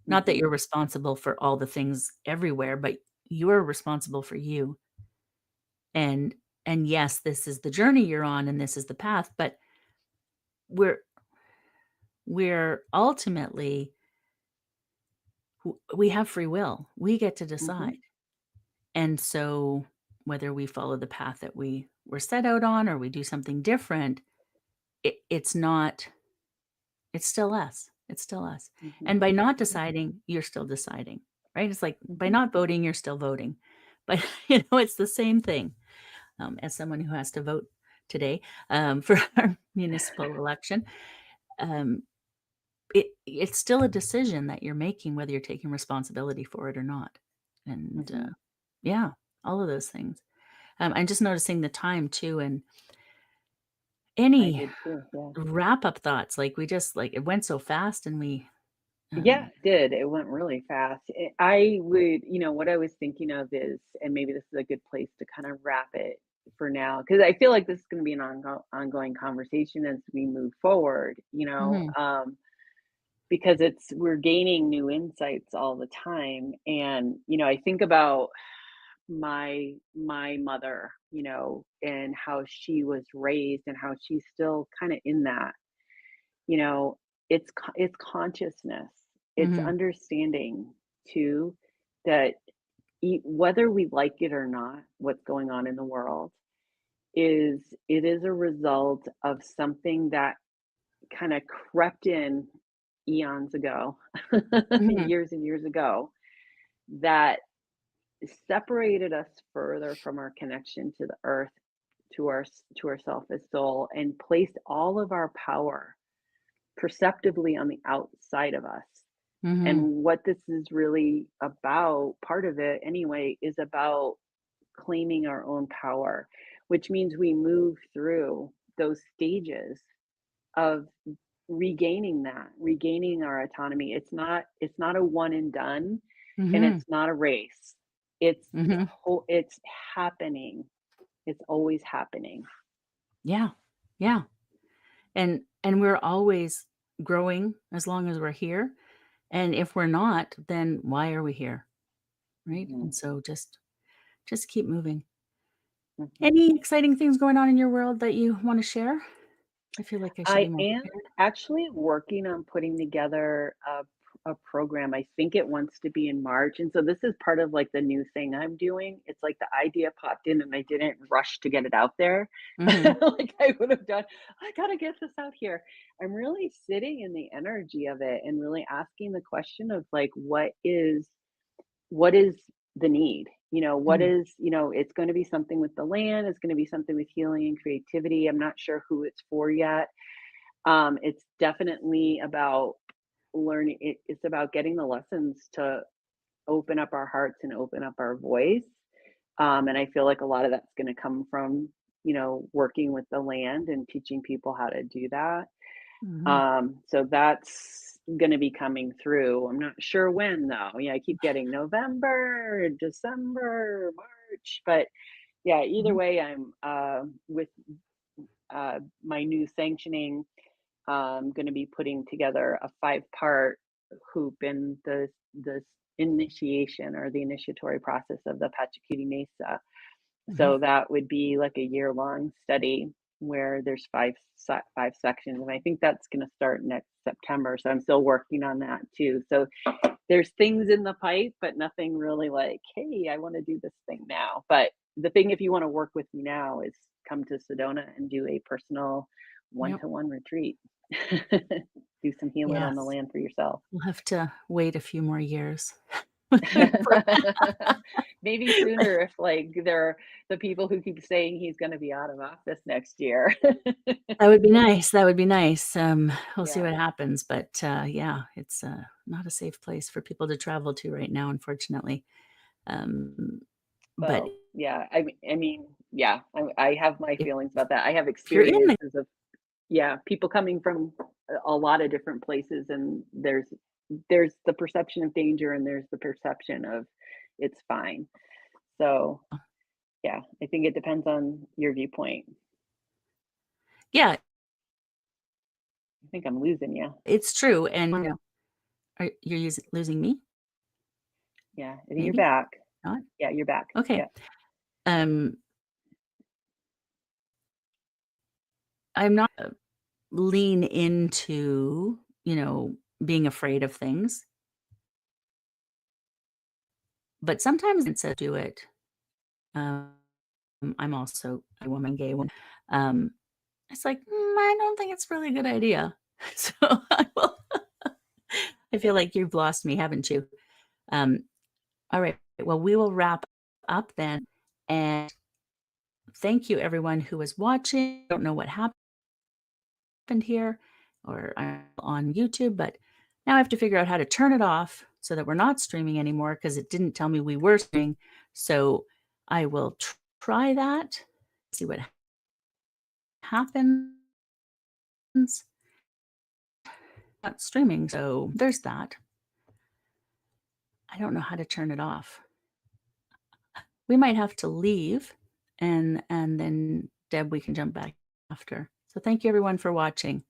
Not that you're Mhm. responsible for all the things everywhere, but you're responsible for you, and yes, this is the journey you're on and this is the path, but we're we're ultimately we have free will. We get to Mhm. decide. And so whether we follow the path that we were set out on or we do something different, it's not, it's still us. It's still us. Mhm. And by not Mhm. deciding, you're still deciding, right? It's like by Mhm. not voting, you're still voting. But it's the same thing. As someone who has to vote today, for our municipal election, um, it's still a decision that you're making, whether you're taking responsibility for it or not. And Mhm. yeah, all of those things. I'm just noticing the time too, and I any did too. Yeah. wrap up thoughts, like we just like it went so fast and we Yeah, um it did. It went really fast. I would, you know, what I was thinking of is, and maybe this is a good place to kind of wrap it for now, because I feel like this is going to be an ongoing conversation as we move forward, you know, mhm, because we're gaining new insights all the time. And, you know, I think about my mother, you know, and how she was raised and how she's still kind of in that, you know, it's consciousness. It's mhm, understanding too that whether we like it or not, what's going on in the world it is a result of something that kind of crept in eons ago, mhm, years and years ago, that separated us further from our connection to the earth, to ourself as soul, and placed all of our power perceptibly on the outside of us. And mhm, what this is really about, part of it anyway, is about claiming our own power, which means we move through those stages of regaining our autonomy. It's not a one and done, and mhm, it's not a race. It's mhm, it's happening. It's always happening. Yeah. Yeah. And we're always growing as long as we're here. And if we're not, then why are we here? Right? Mhm, And so just keep moving. mhm. Any exciting things going on in your world that you want to share? I feel like I should be I more am prepared. actually working on putting together a program. I think it wants to be in March. And so this is part of like the new thing I'm doing. It's like the idea popped in and I didn't rush to get it out there Mhm. like I would have done. I got to get this out here. I'm really sitting in the energy of it and really asking the question of like, what is the need? What Mm. is, it's going to be something with the land, it's going to be something with healing and creativity. I'm not sure who it's for yet. It's definitely about it's about getting the lessons to open up our hearts and open up our voice. And I feel like a lot of that's going to come from, working with the land and teaching people how to do that. Mhm. So that's going to be coming through. I'm not sure when though. Yeah, I keep getting November, December, March, but yeah, either Mhm. way, I'm with my new sanctioning, going to be putting together a 5-part hoop in the initiation or the initiatory process of the Pachacuti Mesa. Mhm. So that would be like a year-long study where there's 5 sections, and I think that's gonna start next September, so I'm still working on that too. So there's things in the pipe, but nothing really like, "Hey, I wanna do this thing now." But the thing if you wanna work with me now is come to Sedona and do a personal Yep. one-to-one retreat. Do some healing on the Yes. land for yourself. We'll have to wait a few more years. For Maybe sooner if, like, there are the people who keep saying he's gonna be out of office next year. that would be nice, that would be nice. We'll see Yeah. what happens, but, yeah, it's, not a safe place for people to travel to right now, unfortunately. Um, but Well, yeah, I mean, yeah, I have my if feelings about that. I have you're in the experiences of, yeah, people coming from a lot of different places, and there's the perception of danger, and there's the perception of it's fine. So, yeah, I think it depends on your viewpoint. yeah, I think I'm losing you. it's true, and are you're losing me? Yeah, I think you're Maybe? back. Not? Yeah, you're back. Okay. Yeah. Um, I'm not, lean into, being afraid of things, but sometimes it's a do it. Um, I'm also a woman, gay woman. Um, it's like, I don't think it's really a good idea. So I feel like you've lost me, haven't you? Um, all right. Well, we will wrap up then. And thank you, everyone who was watching. I don't know what happened here or on YouTube, but now I have to figure out how to turn it off so that we're not streaming anymore because it didn't tell me we were streaming. So I will try that, see what happens. Not streaming, so there's that. I don't know how to turn it off. We might have to leave and then Deb, we can jump back after. So thank you everyone for watching.